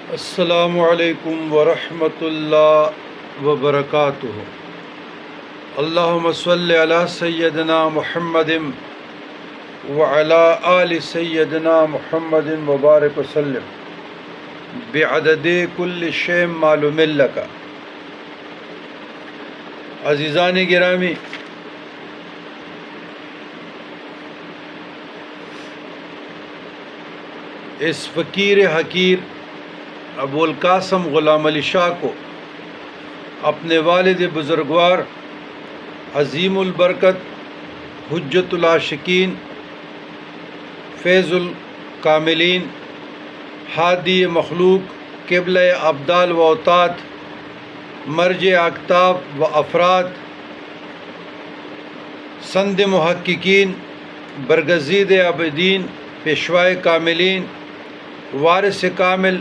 السلام علیکم ورحمۃ اللہ وبرکاتہ۔ اللہم صلی علی سیدنا محمد وعلی آل سیدنا محمد وبارک وسلم بعدد کل شیء معلوم لک۔ عزیزان گرامی، اس فقیر حقیر ابو القاسم غلام علی شاہ کو اپنے والد بزرگوار عظیم البرکت حجت العاشقین فیض الکاملین ہادی مخلوق قبلہ ابدال و اوتاد مرجع اقطاب و افراد سند محققین برگزید عابدین پیشوائے کاملین وارث کامل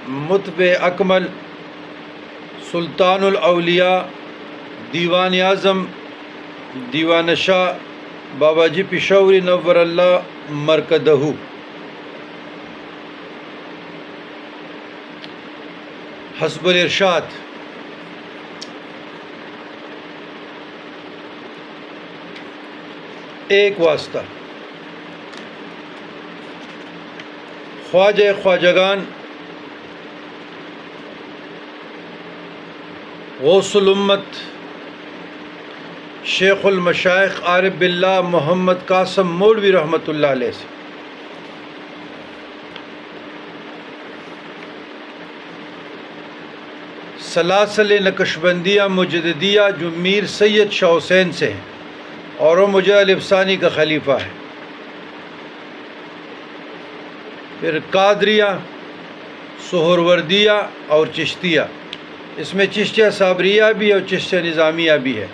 متبع اکمل سلطان الاولیاء دیوان اعظم دیوان شاہ بابا جی پشوری نور اللہ مرکدہ حسب الارشاد۔ ایک واسطہ خواجہ خواجگان غوث الامت شیخ المشائخ عارف باللہ محمد قاسم مولوی رحمۃ اللہ علیہ سے سلاسل نقشبندیہ مجددیہ جو میر سید شاہ حسین سے ہیں اور وہ مجدد الافسانی کا خلیفہ ہے۔ پھر قادریہ سہروردیہ اور چشتیہ، اس میں چشتیہ صابریہ بھی اور چشتیہ نظامیہ بھی ہے۔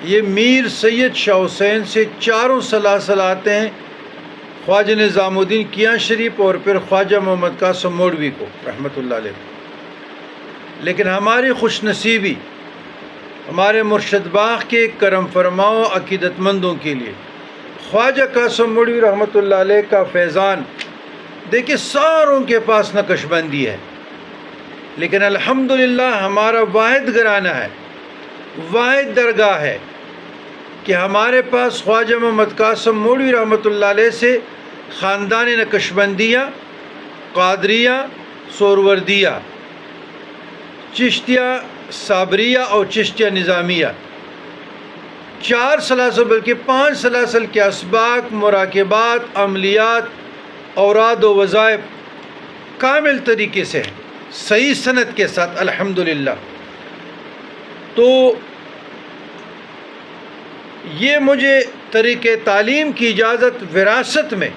یہ میر سید شاہ حسین سے چاروں سلاسل آتے ہیں، خواجہ نظام الدین کیاں شریف اور پھر خواجہ محمد قاسم مولوی کو رحمۃ اللہ علیہ۔ لیکن ہماری خوش نصیبی ہمارے مرشد باغ کے کرم فرماؤ عقیدت مندوں کے لیے خواجہ قاسم مولوی رحمۃ اللہ علیہ کا فیضان دیکھیں ساروں کے پاس نقش بندی ہے، لیکن الحمدللہ ہمارا واحد گھرانہ ہے، واحد درگاہ ہے کہ ہمارے پاس خواجہ محمد قاسم مولوی رحمۃ اللہ علیہ سے خاندان نقش بندیہ قادریہ سہروردیہ چشتیہ صابریہ اور چشتیہ نظامیہ چار سلاسل بلکہ 5 سلاسل کے اسباق مراقبات عملیات اوراد و وظائف کامل طریقے سے صحیح سند کے ساتھ الحمدللہ۔ تو یہ مجھے طریقہ تعلیم کی اجازت وراثت میں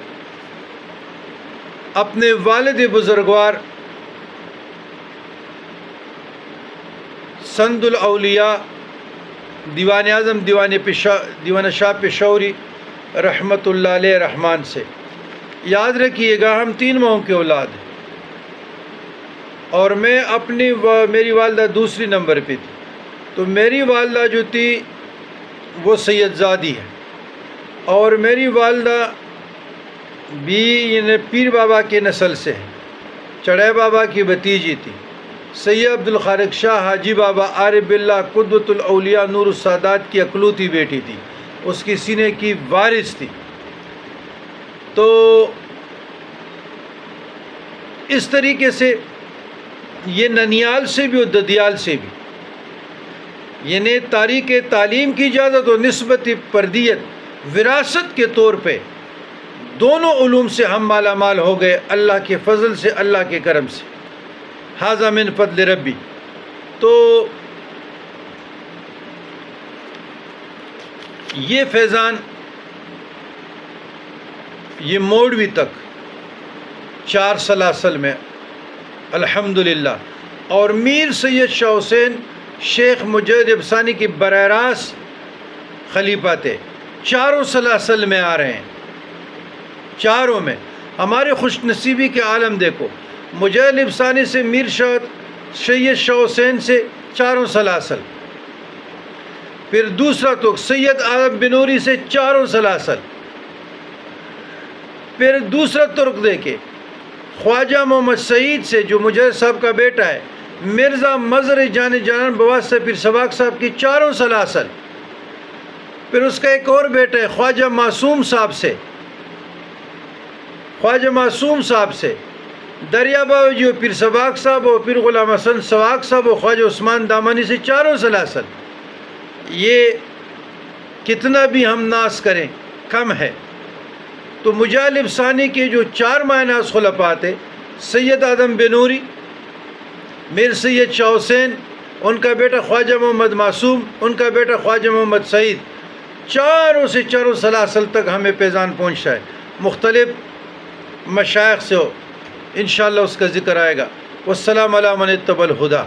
اپنے والد بزرگوار سند الاولیاء دیوان اعظم دیوان شاہ پشوری رحمۃ اللہ علیہ رحمان سے۔ یاد رکھیے گا ہم 3 ماؤں کے اولاد ہیں اور میں میری والدہ دوسری نمبر پہ تھی، تو میری والدہ جو تھی وہ سید زادی ہے اور میری والدہ بھی یعنی پیر بابا کے نسل سے ہے، چڑھے بابا کی بھتیجی تھی، سید عبد الخالق شاہ حاجی بابا عارف باللہ قدوۃ الاولیاء نور السادات کی اکلوتی بیٹی تھی، اس کی سینے کی وارث تھی۔ تو اس طریقے سے یہ ننیال سے بھی اور ددیال سے بھی یعنی تاریخ تعلیم کی اجازت اور نسبت پردیت وراثت کے طور پہ دونوں علوم سے ہم مالا مال ہو گئے اللہ کے فضل سے، اللہ کے کرم سے۔ ھذا من فضل ربی۔ تو یہ فیضان یہ مولوی تک 4 سلاسل میں الحمدللہ، اور میر سید شاہ حسین شیخ مجدد افسانی کی براہ راست خلیفہ تھے، چاروں سلاسل میں آ رہے ہیں، چاروں میں۔ ہمارے خوش نصیبی کے عالم دیکھو، مجدد افسانی سے میر سید شاہ حسین سے چاروں سلاسل، پھر دوسرا تو سید اعظم بنوری سے چاروں سلاسل، پھر دوسرا ترک دیکھے خواجہ محمد سعید سے جو مجاہد صاحب کا بیٹا ہے، مرزا مظہر جان جانان بواسطہ پیر سباق صاحب کی چاروں سلاسل، پھر اس کا ایک اور بیٹا ہے خواجہ معصوم صاحب سے، خواجہ معصوم صاحب سے دریا باوجی و پیر سباق صاحب و پیر غلام حسن سواق صاحب و خواجہ عثمان دامانی سے چاروں سلاسل۔ یہ کتنا بھی ہم ناس کریں کم ہے۔ تو مجالب ثانی کے جو 4 ماہ ناز خلفاء تھے، سید آدم بنوری، میر سید شاہ حسین، ان کا بیٹا خواجہ محمد معصوم، ان کا بیٹا خواجہ محمد سعید، چاروں سے چاروں سلاسل تک ہمیں پیزان پہنچتا ہے۔ مختلف مشائخ سے ہو، انشاءاللہ اس کا ذکر آئے گا۔ والسلام علی من اتبع الہدی۔